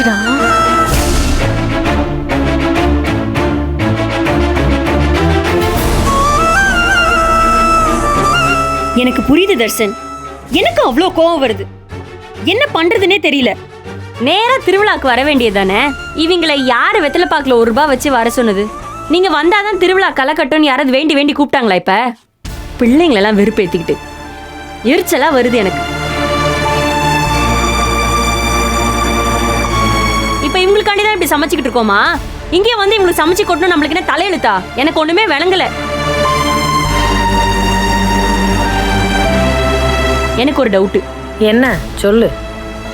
என்னாச்சுடா? எனக்கு புரியுது தர்ஷன். எனக்கு அவ்வளோ கோவம் வருது. என்ன பண்றதுன்னே தெரியல. நேரா திருவிழாக்கு வர வேண்டியதானே? இவங்களை யாரு வெத்தலை பாக்குல ₹1 வச்சு வர சொன்னது? நீங்க வந்தாதான் திருவிழா களை கட்டும்னு யாராவது வேண்டி வேண்டி கூப்பிட்டாங்களா? இப்ப பிள்ளைங்களெல்லாம் வெறுப்பேத்திக்கிட்டு எரிச்சலா வருது எனக்கு. இப்ப இவங்களுக்காண்டிதான் இப்படி சமைச்சுக்கிட்டு இருக்கோமா? இங்கே வந்து இவங்களுக்கு சமைச்சு கொட்டணும் நம்மளுக்கு என்ன தலையெழுத்தா? எனக்கு ஒண்ணுமே விளங்கல. எனக்கு ஒரு டவுட். என்ன சொல்லு.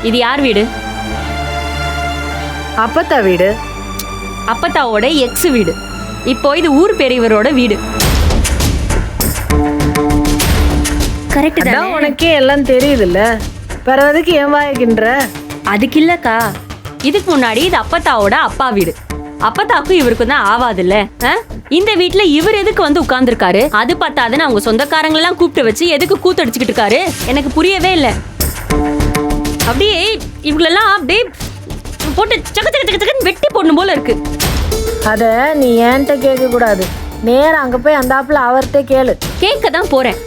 இது யார் வீடு? அப்பத்தா வீடு. அப்பத்தாவோட எக்ஸ் வீடு. இப்போ இது ஊர் பெரியவரோட வீடு. கரெக்ட் அதான் தான். உனக்கே எல்லாம் தெரியுதுல்ல, பிறவதுக்கு ஏன் வாய்க்கின்ற? அதுக்கு இல்லக்கா, இதுக்கு முன்னாடி இது அப்பத்தாவோட அப்பா வீடு. அப்பத்தாக்கும் இவருக்கும் தான் ஆவாதுல்ல. இந்த வீட்டுல இவர் எதுக்கு வந்து உட்கார்ந்துருக்காரு? அது பத்தாதுன்னு அவங்க சொந்தக்காரங்களெல்லாம் கூப்பிட்டு வச்சு எதுக்கு கூத்தடிச்சுக்கிட்டு இருக்காரு? எனக்கு புரியவே இல்லை. அப்படியே இவங்களெல்லாம் அப்படியே போட்டு சக்க சக்க சக்க சக்கன்னு வெட்டி போடணும் போல இருக்கு. அத நீ என்கிட்ட கேட்க கூடாது, நேரம் அங்க போய் அந்த ஆப்புல அவர்கிட்ட கேளு. கேட்க தான் போறேன்,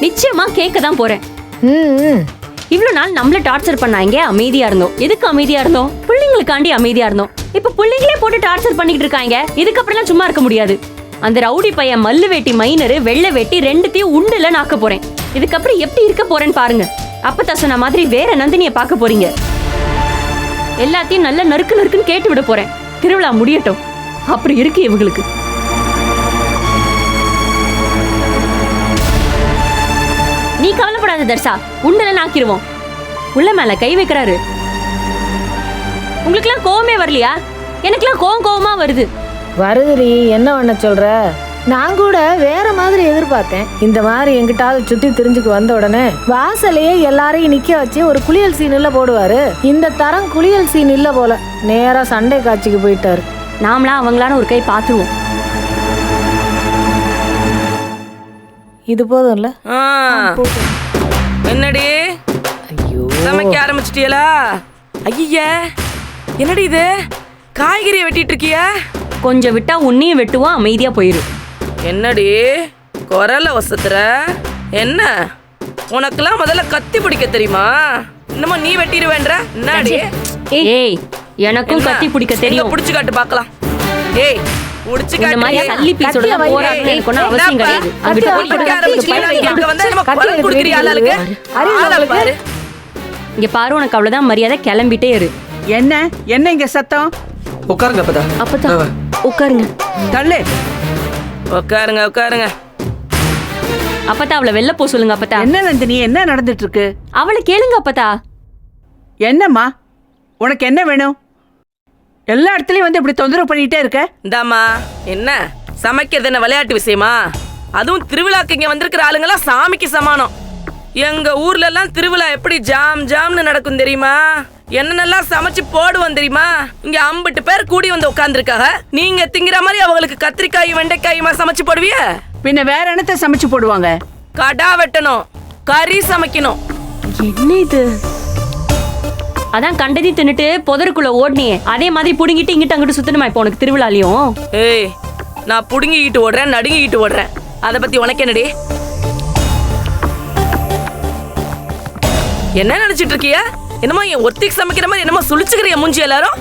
நிச்சயமா கேட்க தான் போறேன். ம். இவ்வளவு நாள் நம்மள டார்ச்சர் பண்ணாங்க, அமைதியா இருந்தோம். எதுக்கு அமைதியா இருந்தோம்? பிள்ளைங்களுக்காண்டி அமைதியா இருந்தோம். இப்ப பிள்ளைங்களே போட்டு டார்ச்சர் பண்ணிட்டு இருக்காங்க. இதுக்கப்புறம் சும்மா இருக்க முடியாது. அந்த ரவுடி பையன் மல்லு வேட்டி மைனரு வெள்ளை வேட்டி ரெண்டுத்தையும் உண்டுல நாக்க போறேன். இதுக்கப்புறம் எப்படி இருக்க போறேன்னு பாருங்க. அப்பத்தா சொன்ன மாதிரி வேற நந்தினிய பார்க்க போறீங்க. எல்லாத்தையும் நல்ல நறுக்கு நறுக்குன்னு கேட்டு விட போறேன். திருவிழா முடியட்டும். அப்படி இருக்கு இவங்களுக்கு. நீ கவலைப்படாத தர்ஷா, உண்டல நாக்கிடுவோம். உள்ள மேல கை வைக்கிறாரு. உங்களுக்குலாம் கோவமே வரலையா? எனக்குலாம் கோவமா வருது. வருதுரி, என்ன பண்ண சொல்ற? நான் கூட வேற மாதிரி எதிர்பார்த்தேன். இந்த மாதிரி எங்கிட்டாவது சுத்தி திரிஞ்சுக்கு வந்த உடனே வாசலையே எல்லாரையும் நிக்க வச்சு ஒரு குளியல் சீன் இல்ல போடுவாரு. இந்த தரம் குளியல் சீன் இல்ல போல, நேரா சண்டை காட்சிக்கு போயிட்டாரு. நாமளாம் அவங்களான ஒரு கை பாத்துருவோம். இது போதும்ல? என்னடி சமைக்க ஆரம்பிச்சிட்டியலா? ஐயா, என்னடி இது காய்கறியை வெட்டிட்டு இருக்கியா? கொஞ்சம் விட்டா உன்னையும் வெட்டுவோம், அமைதியா போயிரு. என்னடி குரல வசத்துற? என்ன உனக்கெல்லாம் முதல்ல கத்தி பிடிக்க தெரியுமா? இன்னமா நீ வெட்டிடுவேன்ற? என்னடி? ஏய், எனக்கும் கத்தி பிடிக்க தெரியும். புடிச்சு காட்டு பார்க்கலாம். ஏய், புடிச்சு இந்த காட்டு. மாதிரி சல்லி பீஸோட போராட்டம் எனக்கு ஒன்றும் அவசியம் கிடையாது. அங்கிட்ட போய் பாரு. இங்க பாரு, உனக்கு அவ்வளவுதான் மரியாதை. கிளம்பிட்டே இரு. என்ன என்ன இங்க சத்தம்? உட்காருங்க அப்பதா. அப்பதா உட்காருங்க. தள்ளு. உட்காருங்க உட்காருங்க. அப்பதா அவளை வெளில போ சொல்லுங்க. அப்பதா என்ன நந்தினி, என்ன நடந்துட்டு இருக்கு? அவளை கேளுங்க. அப்பதா என்னம்மா, உனக்கு என்ன வேணும்? எல்லா இடத்துலயும் வந்து இப்படி தொந்தரவு பண்ணிட்டே இருக்க. இந்தாமா, என்ன சமைக்கிறது என்ன விளையாட்டு விஷயமா? அதுவும் திருவிழாக்கு இங்க வந்திருக்கிற ஆளுங்கெல்லாம் சாமிக்கு சமானம். எங்க ஊர்ல எல்லாம் திருவிழா எப்படி ஜாம் ஜாம்னு நடக்கும் தெரியுமா? என்னென்னலாம் சமைச்சு போடுவோம் தெரியுமா? இங்க 50 பேர் கூடி வந்து உட்கார்ந்துருக்காங்க. நீங்க திங்கிற மாதிரி அவங்களுக்கு கத்திரிக்காயும் வெண்டைக்காயுமா சமைச்சு போடுவிய? பின்ன வேற என்னத்தை சமைச்சு போடுவாங்க? கடா வெட்டணும், கறி சமைக்கணும். என்ன இது? அதான் கண்டதி தின்னுட்டு புதருக்குள்ள ஓடுனியே, அதே மாதிரி புடுங்கிட்டு இங்கிட்ட அங்கிட்டு சுத்தணுமா இப்போ உனக்கு திருவிழாலையும்? ஏய், நான் புடுங்கிக்கிட்டு ஓடுறேன், நடுங்கிக்கிட்டு ஓடுறேன். அதை பத்தி உனக்கு என்னடி? என்ன நினைச்சிட்டு இருக்கிய? என்னமோ என் ஒத்திக்கு சமைக்கிற மாதிரி என்னமோ சுழிச்சுக்கிறிய மூஞ்சி எல்லாரும்.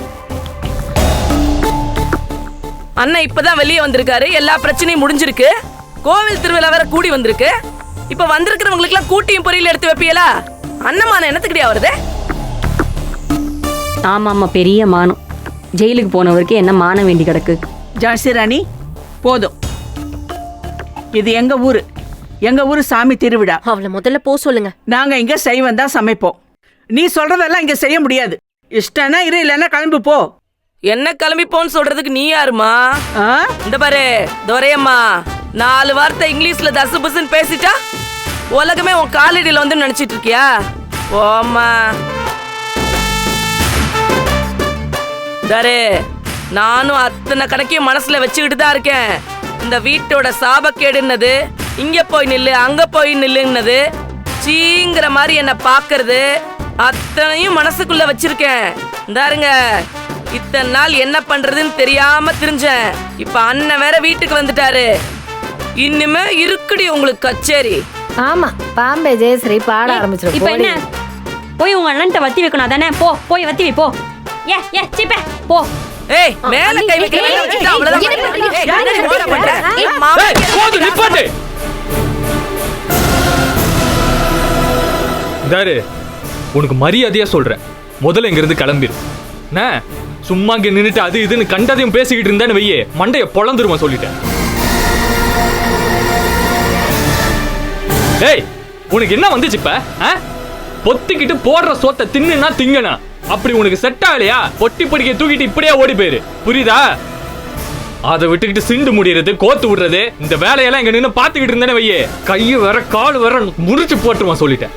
அண்ணன் இப்பதான் வெளியே வந்திருக்காரு, எல்லா பிரச்சனையும் முடிஞ்சிருக்கு. கோவில் திருவிழா வேற கூடி வந்திருக்கு. இப்ப வந்திருக்கிறவங்களுக்கு எல்லாம் கூட்டியும் பொரியல் எடுத்து வைப்பியலா? அண்ணமான என்னத்துக்கிட்டே வருது? ஆமா ஆமா, பெரிய மானம். ஜெயிலுக்கு போனவருக்கு என்ன மானம் வேண்டி கிடக்கு? ஜான்சி ராணி, போதும். இது எங்க ஊரு, எங்க ஊரு சாமி திருவிழா. அவளை முதல்ல போ சொல்லுங்க. நாங்க இங்க செய்வம் தான் சமைப்போம். நீ சொல்றதெல்லாம் இங்க செய்ய முடியாது. இஷ்டனா இரு, இல்லைன்னா கிளம்பி போ. என்ன கிளம்பி போன்னு சொல்றதுக்கு நீ யாருமா? ஆ? இந்த பாரு துரையம்மா, 4 வார்த்தை இங்கிலீஷ்ல தசு புசுன்னு பேசிட்டா உலகமே உன் காலடியில வந்து நினைச்சிட்டு இருக்கியா? ஓமா தரே, நானும் அத்தனை கணக்கையும் மனசுல வச்சுக்கிட்டு தான் இருக்கேன். இந்த வீட்டோட சாபக்கேடுன்னது, இங்க போய் நில்லு அங்க போய் நில்லுன்னது, சீங்கிற மாதிரி என்ன பாக்குறது, அத்தனையும் மனசுக்குள்ள வச்சிருக்கேன். இந்தாருங்க, இத்தனை நாள் என்ன பண்றதுன்னு தெரியாம திரிஞ்சேன். இப்ப அண்ணன் வேற வீட்டுக்கு வந்துட்டாரு. இனிமே இருக்குடி உங்களுக்கு கச்சேரி. ஆமா, பாம்பே ஜெயஸ்ரீ பாட ஆரம்பிச்சிடும். இப்ப என்ன? போய் உங்க அண்ணன்ட்ட வத்தி வைக்கணும் அதானே? போ போய் வத்தி வை போ. ஏ சீப்பே போ. ஏய், மேல கை வைக்கிற வேலை வச்சுட்டு அவ்வளவுதான். ஏய், என்னடி ஓட பண்ற? மாமா, போதும், நிப்பாட்டு. தாரு, உனக்கு மரியாதையா சொல்றேன், முதல்ல இங்க இருந்து கிளம்பிரு. சும்மா இங்க நின்னுட்டு அது இதுன்னு கண்டதையும் பேசிக்கிட்டு இருந்தேன்னு வையே, மண்டைய பொழந்துருமா சொல்லிட்டேன். ஏய், உனக்கு என்ன வந்துச்சு இப்ப? பொத்திக்கிட்டு போடுற சோத்தை தின்னுனா திங்கனா, அப்படி உனக்கு செட் ஆகலையா பொட்டி பொடிக்க தூக்கிட்டு இப்படியே ஓடி போயிரு, புரியுதா? அதை விட்டுக்கிட்டு சிண்டு முடியறது, கோத்து விடுறது, இந்த வேலையெல்லாம் இங்க நின்று பாத்துக்கிட்டு இருந்தேன்னு வையே, கையை வர கால் வர முறிச்சு போட்டுருமா சொல்லிட்டேன்.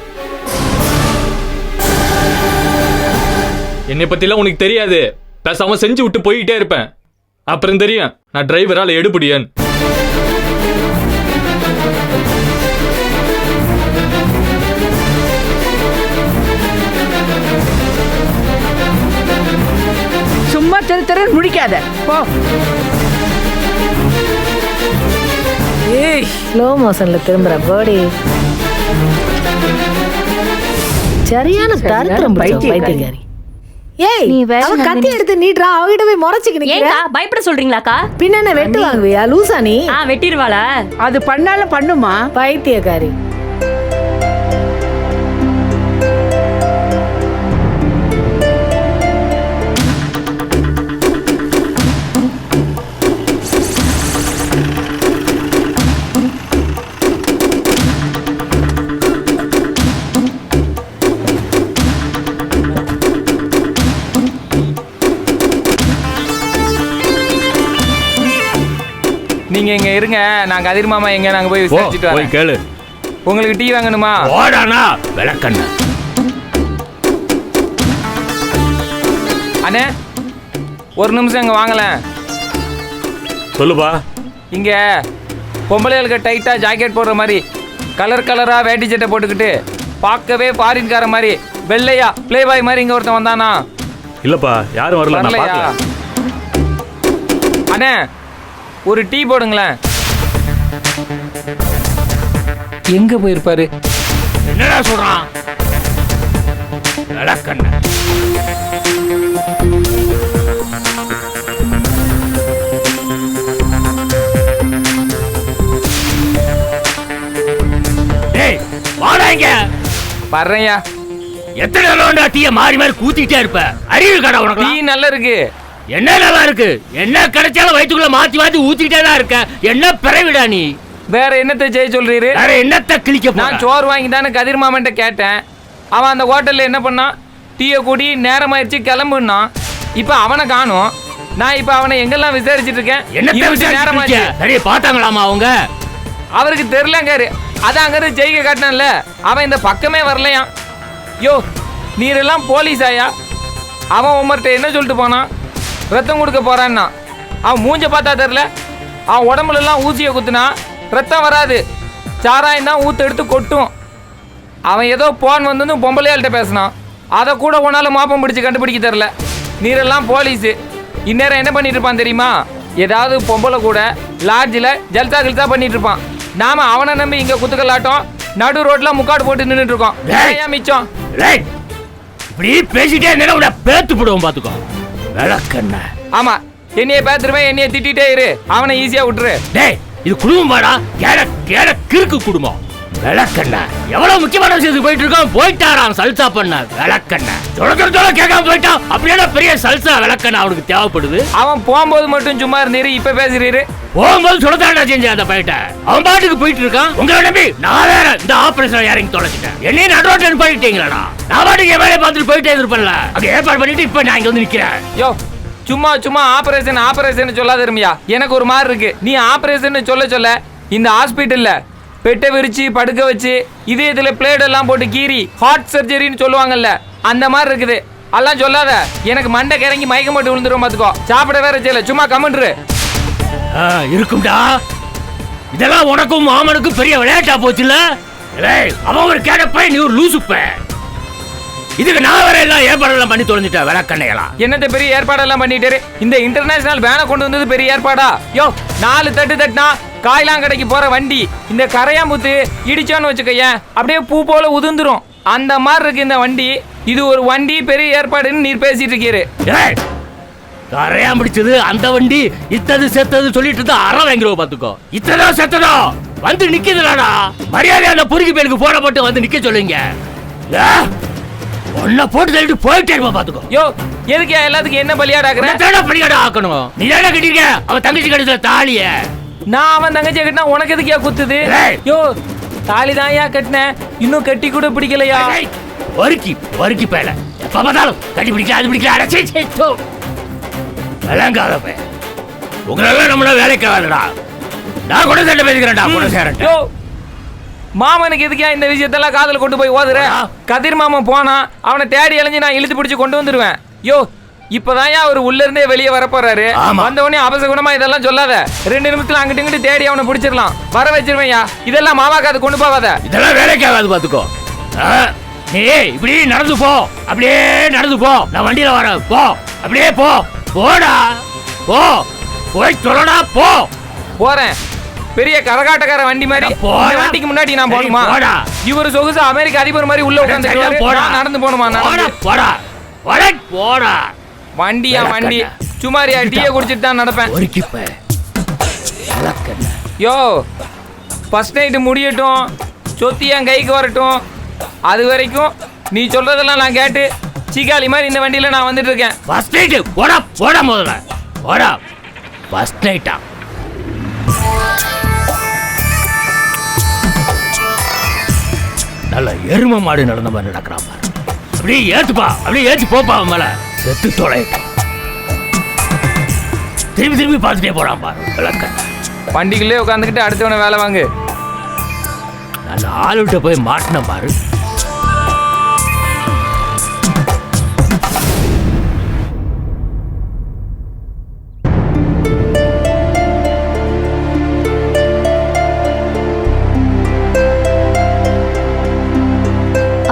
என்னை பத்திலாம் உனக்கு தெரியாது, பேசாம செஞ்சு விட்டு போயிட்டே இருப்பேன். அப்புறம் தெரியும் நான் டிரைவரால எடுபடியன். சும்மா தெரு முடிக்காத போ. ஏய், ஸ்லோ மோஷன்ல திரும்புற போடி. சரியான தருத்திரம் பைத்தியக்காரி. ஏய், அவ கத்தி எடுத்து நீட்றா, அவகிட்ட போய் முறைச்சிக்கு நிக்கிற. ஏங்கா பயப்பட சொல்றீங்களாக்கா? பின்ன என்ன வெட்டு வாங்குவியா லூசா நீ? வெட்டிடுவாளா? அது பண்ணாலும் பண்ணுமா பைத்தியக்காரி. நீங்க இங்க இருங்க, நாங்க கதிர் மாமா எங்க நாங்க போய் விசாரிச்சுட்டு வரோம். கேளு. உங்களுக்கு டீ வாங்கணுமா? ஓடானா விளக்கண்ண. அண்ணே, ஒரு நிமிஷம் இங்க வாங்கல. சொல்லுப்பா. இங்க பொம்பளைகளுக்கு டைட்டா ஜாக்கெட் போடுற மாதிரி கலர் கலரா வேட்டி சட்டை போட்டுக்கிட்டு பார்க்கவே ஃபாரின்கார மாதிரி வெள்ளையா பிளே பாய் மாதிரி இங்க ஒருத்தன் வந்தானா? இல்லப்பா, யாரும் வரல, நான் வரலையா? பார்க்கல. அண்ணே, ஒரு டீ போடுங்களேன். எங்க போயிருப்பாரு? என்னடா சொல்றான்? விளக்கண்ண. டேய், வாடாங்க. வர்றேன்யா. எத்தனை நாளா டீய மாறி மாறி கூத்திட்டே இருப்ப? அறிவு கடை உனக்கு. டீ நல்லா இருக்கு. என்ன நல்லா இருக்கு? என்ன கிடைச்சாலும் வயிற்றுக்குள்ள மாத்தி மாத்தி ஊத்திட்டே தான் இருக்க. என்ன பிறவிடா நீ? வேற என்னத்தை செய்ய சொல்றீரு? வேற என்னத்த கிழிக்க? நான் சோறு வாங்கி தானே கதிர் மாமன்ட்ட கேட்டேன். அவன் அந்த ஹோட்டல்ல என்ன பண்ணான்? டீயை கூடி நேரமாயிருச்சு கிளம்புன்னா. இப்ப அவனை காணும். நான் இப்ப அவனை எங்கெல்லாம் விசாரிச்சுட்டு இருக்கேன். என்ன நேரமாச்சு. சரி, பார்த்தாங்களாமா அவங்க? அவருக்கு தெரியலங்காரு. அதான் அங்கிருந்து ஜெயிக்க காட்டினான்ல, அவன் இந்த பக்கமே வரலையாம். யோ, நீரெல்லாம் போலீஸ் ஆயா? அவன் உமர்கிட்ட என்ன சொல்லிட்டு போனான்? ரத்தம் கொடுக்க போறான்னா. அவன் மூஞ்ச பார்த்தா தெரியல. அவன் உடம்புல எல்லாம் ஊசியை குத்துனா ரத்தம் வராது, சாராயம் தான் ஊத்து எடுத்து கொட்டும். அவன் ஏதோ போன் வந்து பொம்பளையாள்கிட்ட பேசினான். அதை கூட ஒன்னாலும் மாப்பம் பிடிச்சி கண்டுபிடிக்க தெரில. நீரெல்லாம் போலீஸு. இந்நேரம் என்ன பண்ணிட்டு இருப்பான் தெரியுமா? ஏதாவது பொம்பளை கூட லாட்ஜில் ஜல்சா கில்சா பண்ணிட்டு இருப்பான். நாம அவனை நம்பி இங்க குத்துக்கலாட்டம் நடு ரோட்ல முக்காடு போட்டு நின்றுட்டு இருக்கோம். ஏன் மிச்சம்? இப்படி பேசிட்டே என்ன பேத்து போடுவோம் பாத்துக்கோ. விளக்கண்ண. ஆமா, என்னைய பேத்துருவேன், என்னைய திட்டிட்டே இரு. அவனை ஈஸியா விட்டுரு. டேய், இது குடும்பமாடா, கிறுக்கு குடும்பம். விளக்கண்ண எவ்வளவு முக்கியமான விஷயத்துக்கு போயிட்டு இருக்கோம். போயிட்டாராம் சல்சா பண்ண. விளக்கண்ண சொல்ல கேட்காம போயிட்டான். அப்படியே பெரிய சல்சா விளக்கண்ண அவனுக்கு தேவைப்படுது. அவன் போகும்போது மட்டும் சும்மா இருந்தீரு, இப்ப பேசுறீரு. போகும்போது சொல்லத்தாண்டா செஞ்ச அந்த பையட்ட. அவன் பாட்டுக்கு போயிட்டு இருக்கான். உங்களை நம்பி நான் வேற இந்த ஆபரேஷன் இறங்கி தொலைச்சிட்டேன். என்னையும் நடுரோட்டன் போயிட்டீங்களா? நான் பாட்டுக்கு என் வேலையை பார்த்துட்டு போயிட்டே இருப்பேன்ல. அங்க ஏற்பாடு பண்ணிட்டு இப்ப நான் இங்க வந்து நிக்கிறேன். யோ, சும்மா ஆபரேஷன் சொல்லாத இருமியா. எனக்கு ஒரு மாதிரி இருக்கு. நீ ஆபரேஷன் சொல்ல இந்த ஹாஸ்பிட்டல்ல பெட்டை விரிச்சு படுக்க வச்சு இதயத்துல பிளேட் எல்லாம் போட்டு கீறி ஹார்ட் சர்ஜரின்னு சொல்லுவாங்கல்ல, அந்த மாதிரி இருக்குது. அதெல்லாம் சொல்லாத, எனக்கு மண்டை கிறங்கி மயக்கம் போட்டு விழுந்துரும் பாத்துக்கோ. சாப்பிட வேற செய்யல, சும்மா கமெண்ட்ரு. இருக்கும்டா. இதெல்லாம் உனக்கும் மாமனுக்கும் பெரிய விளையாட்டா போச்சுல. அவன் ஒரு கேடப்ப, நீ ஒரு லூசுப்ப. இதுக்கு நான் வேற எல்லாம் ஏற்பாடெல்லாம் பண்ணி தொலைஞ்சிட்டேன் விளக்கண்ணையெல்லாம். என்னத்த பெரிய ஏற்பாடெல்லாம் பண்ணிட்டாரு? இந்த இன்டர்நேஷனல் வேனை கொண்டு வந்தது பெரிய ஏற்பாடா? யோ 4 தட்டு தட்டினா காய்லாங்கடைக்கு போற வண்டி இந்த கரையாம்புத்து இடிச்சோன்னு வச்சுக்கையன் அப்படியே பூ போல உதிர்ந்துரும். அந்த மாதிரி இருக்கு இந்த வண்டி. இது ஒரு வண்டி பெரிய ஏற்பாடுன்னு நீர் பேசிட்டு இருக்கீரு. கரையான் பிடிச்சது அந்த வண்டி இத்தது செத்தது சொல்லிட்டு இருந்தா அறம் வாங்கிடுவோம் பாத்துக்கோ. இத்ததோ செத்ததோ வந்து நிக்குதுடாடா. மரியாதை அந்த பொறுக்கி பேருக்கு போட போட்டு வந்து நிக்க சொல்லுங்க. ஒன்ன போட்டு தள்ளிட்டு போயிட்டே இருப்பா பாத்துக்கோ. யோ எதுக்கு எல்லாத்துக்கும் என்ன பலியாடாக்குறேன்? பலியாடா ஆக்கணும். நீ தானே கட்டிருக்க அவன் தங்கச்சி கடைசியில தாலிய. நான் அவன் தங்கச்சியை கட்டினா உனக்கு எதுக்கியா குத்துது? யோ தாலி தான் ஏன் கட்டினேன், இன்னும் கட்டி கூட பிடிக்கலையா? வறுக்கி பேல எப்ப பார்த்தாலும் கட்டி பிடிக்கல அது பிடிக்கல அடைச்சு விளங்காத பே. உங்களெல்லாம் நம்மள வேலைக்கு ஆகாதுடா. நான் கூட சட்டை பேசிக்கிறேன்டா கூட சேரேன். யோ மாமனுக்கு எதுக்கியா இந்த விஷயத்தெல்லாம் காதல கொண்டு போய் ஓதுற? கதிர் மாமன் போனா அவனை தேடி அலைஞ்சு நான் இழுத்து பிடிச்சு கொண்டு வந்துருவேன். யோ இப்பதான் அவர் உள்ள இருந்தே வெளியே வர போறாரு. வந்த உடனே அபசகுணமா இதெல்லாம் சொல்லாத. 2 நிமிஷத்துல அங்கிட்டு இங்கிட்டு தேடி அவனை பிடிச்சிடலாம். வர வச்சிருவேன்யா. இதெல்லாம் மாமாக்கு அது கொண்டு போகாத. இதெல்லாம் வேலைக்கு ஆகாது பாத்துக்கோ. நீ இப்படி நடந்து போ, அப்படியே நடந்து போ. நான் வண்டியில வரேன். போ அப்படியே போ. போடா போ போய் சொல்லடா போ. போறேன். பெரிய கரகாட்டக்கார வண்டி மாதிரி இந்த வண்டிக்கு முன்னாடி நான் போகணுமா? இவரு சொகுசு அமெரிக்க அதிபர் மாதிரி உள்ள உட்கார்ந்து நடந்து போகணுமா? போடா போடா. வண்டியா வண்டி சுமாரியா டீயை குடிச்சிட்டு தான் நடப்பேன். யோ ஃபர்ஸ்ட் நைட்டு முடியட்டும், சொத்தி என் கைக்கு வரட்டும். அது வரைக்கும் நீ சொல்றதெல்லாம் நான் கேட்டு சிகாலி மாதிரி இந்த வண்டியில நான் வந்துட்டு இருக்கேன். ஃபர்ஸ்ட் நைட் போடா போடா முதல்ல போடா. ஃபர்ஸ்ட் நைட்டா நல்ல எரும மாடு நடந்த மாதிரி நடக்கிறான் பாரு. அப்படியே ஏத்துப்பா, அப்படியே ஏத்தி போப்பா அவன் மேல. செத்து தொலைட்டான். திரும்பி பார்த்துட்டே போறான் பாரு விளக்க. வண்டிக்குள்ளே உட்காந்துக்கிட்டு அடுத்தவனை வேலை வாங்கு. நல்ல ஆள் விட்டு போய் மாட்டின பாரு.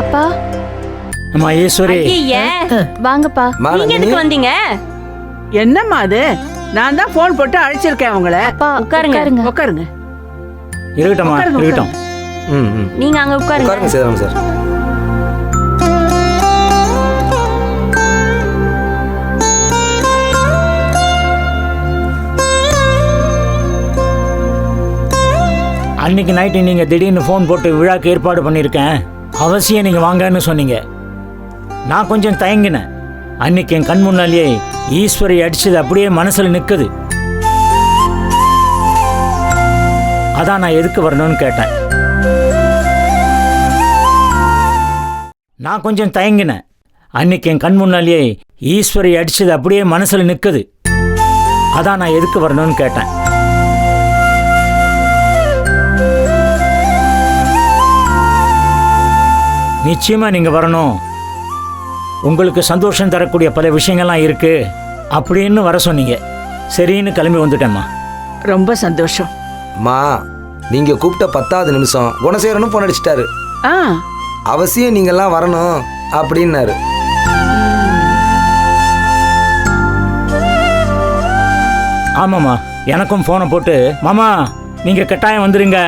அப்பா அம்மா ஈஸ்வரி வாங்கப்பா. நீங்க எதுக்கு வந்தீங்க? என்னம்மா அது? நான் தான் போன் போட்டு அழைச்சிருக்கேன் அவங்கள. உட்காருங்க. உட்காருங்க. இருக்கட்டும் இருக்கட்டும். நீங்க அங்க உட்காருங்க. சேதாரம் சார். அன்னைக்கு நைட்டு நீங்க திடீர்னு ஃபோன் போட்டு விழாக்கு ஏற்பாடு பண்ணியிருக்கேன், அவசியம் நீங்க வாங்கன்னு சொன்னீங்க. நான் கொஞ்சம் தயங்கினேன். அன்னைக்கு என் கண் முன்னாலேயே ஈஸ்வரி அடிச்சது அப்படியே மனசுல நிக்குது. அதான் நான் எதுக்கு வரணும்னு கேட்டேன். நான் கொஞ்சம் தயங்கினேன். அன்னைக்கு என் கண் முன்னாலேயே ஈஸ்வரி அடிச்சது அப்படியே மனசுல நிக்குது. அதான் நான் எதுக்கு வரணும்னு கேட்டேன். நிச்சயமா நீங்க வரணும், உங்களுக்கு சந்தோஷம் தரக்கூடிய பல விஷயங்கள்லாம் இருக்கு அப்படின்னு வர சொன்னீங்க. சரின்னு கிளம்பி வந்துட்டேம்மா. ரொம்ப சந்தோஷம். அம்மா நீங்க கூப்பிட்ட 10வது நிமிஷம் குணசேகரனும் போன் அடிச்சிட்டாரு. அவசியம் நீங்கெல்லாம் வரணும் அப்படின்னாரு. ஆமாம்மா, எனக்கும் ஃபோனை போட்டு மாமா நீங்க கட்டாயம் வந்துருங்க,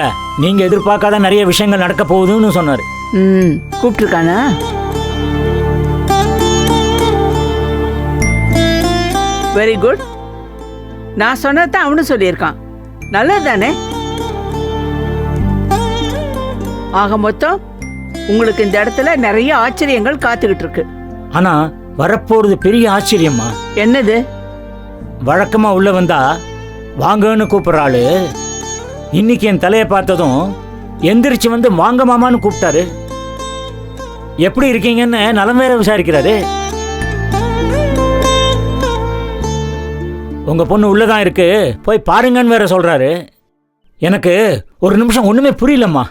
நீங்க எதிர்பார்க்காத நிறைய விஷயங்கள் நடக்க போகுதுன்னு சொன்னாரு. கூப்பிட்டுருக்கானா? Very good. நான் சொன்னதான் அவனு சொல்லியிருக்கான். நல்லது தானே? ஆக மொத்தம் உங்களுக்கு இந்த இடத்துல நிறைய ஆச்சரியங்கள் காத்துக்கிட்டு இருக்கு. ஆனா வரப்போறது பெரிய ஆச்சரியமா. என்னது? வழக்கமா உள்ள வந்தா வாங்கன்னு கூப்பிடுற ஆளு இன்னைக்கு என் தலையை பார்த்ததும் எந்திரிச்சு வந்து வாங்க மாமான்னு கூப்பிட்டாரு. எப்படி இருக்கீங்கன்னு நலம் வேற விசாரிக்கிறாரு. உங்க பொண்ணு உள்ளதான் இருக்கு, போய் பாருங்கன்னு வேற சொல்றாரு. எனக்கு ஒரு நிமிஷம் ஒண்ணுமே புரியலம்மா.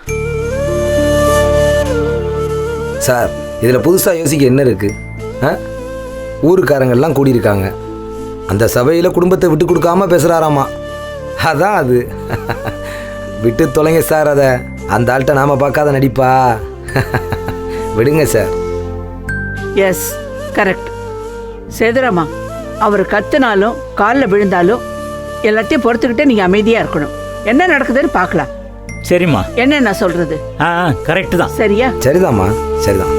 சார் இதில் புதுசாக யோசிக்க என்ன இருக்கு? ஊருக்காரங்கெல்லாம் கூடியிருக்காங்க. அந்த சபையில் குடும்பத்தை விட்டு கொடுக்காம பேசுகிறாராமா. அதான் அது. விட்டு தொலைங்க சார் அதை. அந்த ஆள்கிட்ட நாம் பார்க்காத நடிப்பா. விடுங்க சார். Yes, correct. சேதுராமா, அவர் கத்துனாலும் காலில் விழுந்தாலும் எல்லாத்தையும் பொறுத்துக்கிட்டே நீங்க அமைதியா இருக்கணும். என்ன நடக்குதுன்னு பார்க்கலாம். சரிம்மா. என்ன நான் சொல்றது? கரெக்டு தான். சரியா? சரிதாம்மா, சரிதான்.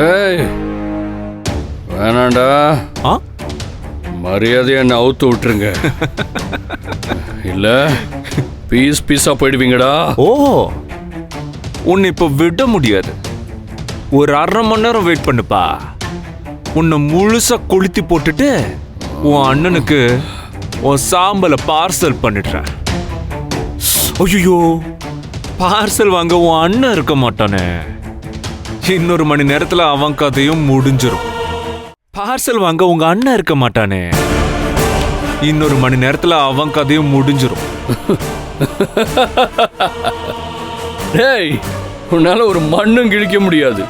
ஏய், வேணாண்டா. மரியாதையை என்ன அவுத்து விட்டுருங்க, இல்ல பீஸ் பீஸா போயிடுவீங்கடா. ஓ, உன்னை இப்ப விட முடியாது. ஒரு 1/2 மணி நேரம் வெயிட் பண்ணுப்பா. உன்னை முழுசா கொளுத்தி போட்டுட்டு உன் அண்ணனுக்கு உன் சாம்பலை பார்சல் பண்ணிடுறேன். ஐயோ, பார்சல் வாங்க உன் அண்ணன் இருக்க மாட்டானே. இன்னொரு மணி நேரத்துல அவன் கதையும் முடிஞ்சிரும். பார்சல் வாங்க உங்க அண்ணன் இருக்க மாட்டானே. இன்னொரு மணி நேரத்துல அவன் கதையும் முடிஞ்சிரும். டேய், உன்னால ஒரு மண்ணும் கிழிக்க முடியாது.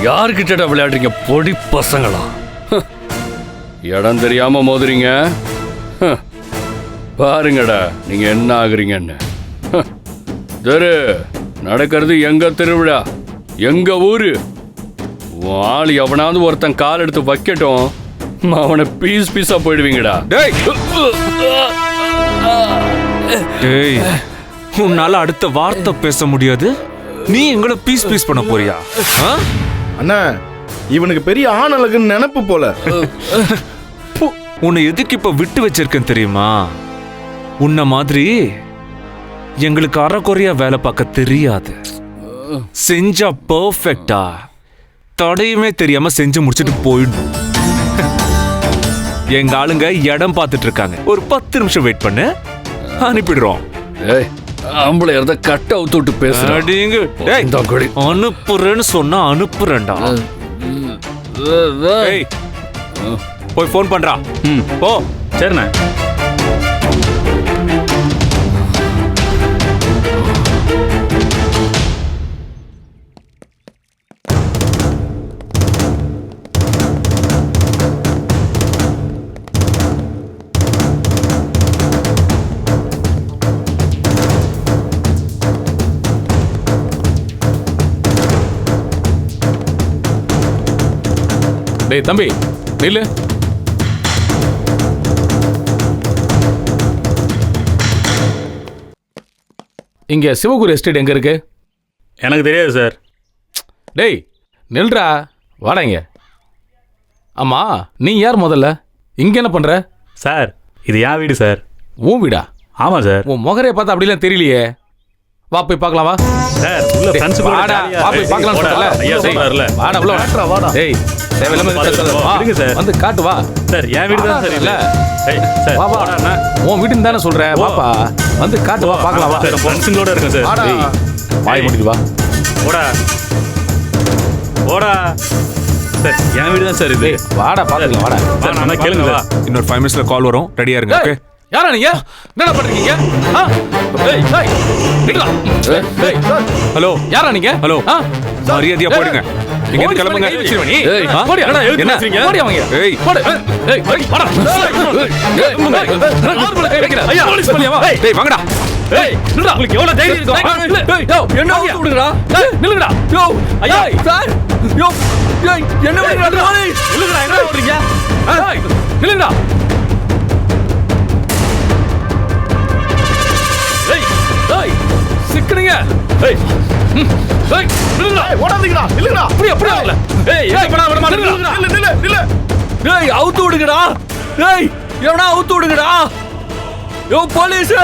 யாருக்கிட்ட விளையாடுறீங்க பொடி பசங்களா? இடம் தெரியாம மோதுறீங்க. பாருங்கடா நீங்க என்ன ஆகுறீங்கன்னு. நடக்கிறது எங்க திருவிழா, எங்க ஊரு. உன் ஆள் எவனாவது ஒருத்தன் கால் எடுத்து வைக்கட்டும், அவனை பீஸ் பீஸா போயிடுவீங்கடா. டேய், உன்னால அடுத்த வார்த்தை பேச முடியாது. நீ எங்களை பீஸ் பீஸ் பண்ண போறியா? அண்ணா, இவனுக்கு பெரிய ஆணழகுன்னு நினைப்பு போல. உன்னை எதுக்கு இப்ப விட்டு வச்சிருக்கேன் தெரியுமா? உன்ன மாதிரி எங்களுக்கு அறக்குறையா வேலை பார்க்க தெரியாது. செஞ்சா பெர்ஃபெக்டா, தடையுமே தெரியாம செஞ்சு முடிச்சுட்டு போயிடும். எங்க ஆளுங்க இடம் பார்த்துட்டு இருக்காங்க. ஒரு 10 நிமிஷம் வெயிட் பண்ணு, அனுப்பிடுறோம். ஆம்பளை இருந்த கட்ட அவுத்து விட்டு பேசுறீங்க. அனுப்புறேன்னு சொன்னா அனுப்புறேன்டா. போய் ஃபோன் பண்றா. போ. சரிண்ணே. டேய் தம்பி, நில்லு. இங்க சிவகுரு எஸ்டேட் எங்க இருக்கு? எனக்கு தெரியாது சார். டேய் நில்றா, வாடாங்க. ஆமா, நீ யார் முதல்ல? இங்க என்ன பண்ற? சார், இது என் வீடு சார். உன் வீடா? ஆமா சார். உன் முகரைய பார்த்தா அப்படிலாம் தெரியலையே. வா போய் பார்க்கலாம். வா சார், உள்ள ஃப்ரெண்ட்ஸ் கூட வாடா, வா போய் பார்க்கலாம் சொல்றல. ஐயா சொல்றாருல. வாடா உள்ள வாடா. டேய், தேவையில்லாம இருங்க சார். வந்து காட்டு வா. சார், என் வீடு தான் சார். இல்ல ஏய் சார், வா வா. உன் வீடுன்னு தானே சொல்றேன். வாப்பா, வந்து காட்டு வா, பார்க்கலாம் வா. சார், ஃப்ரெண்ட்ஸ்ங்களோட இருக்கேன் சார். டேய், வாய் மூடிட்டு வா. ஓடா ஓடா. சார், என் வீடு தான் சார் இது. வாடா பார்க்கலாம் வாடா. சார், நான் கேளுங்க சார். இன்னொரு 5 மினிட்ஸ்ல கால் வரும். ரெடியா இருங்க. ஓகே. யாரா நீங்க? என்ன பண்றீங்க? டேய் டேய் நில்லுடா. டேய் ஹலோ, யாரா நீங்க? ஹலோ, மரியாதையா போடுங்க. இங்க இருந்து கிளம்புங்க. ஏய் போடி. என்னடா எழுதி பேசுறீங்க? போடி அவங்க. ஏய் போடு. ஏய் வாடா. நார்மலா கை வைக்கற. ஐயா போலீஸ் பண்ணியா வா. டேய் வாங்கடா. ஏய் நில்லுடா. உங்களுக்கு எவ்வளவு தைரியம் இருக்கும்? டேய் யோ என்ன ஊத்து விடுங்கடா. டேய் நில்லுடா. யோ ஐயா சார். யோ ஏய் என்ன பண்றீங்க? நில்லுடா. என்ன பண்றீங்க? ஏய் நில்லுடா. ஏய் ஏய் சிக்கறீங்க. ஏய் ஏய் நில்லுடா. ஓடாதீங்கடா, இல்லடா. அப்படியே இல்ல. ஏய் ஏய் பண்ணா விட மாட்டேங்கடா. நில்லு. ஏய் அவுத்து விடுங்கடா. ஏய் எவனா அவுத்து விடுங்கடா. யோ போலீஸ்.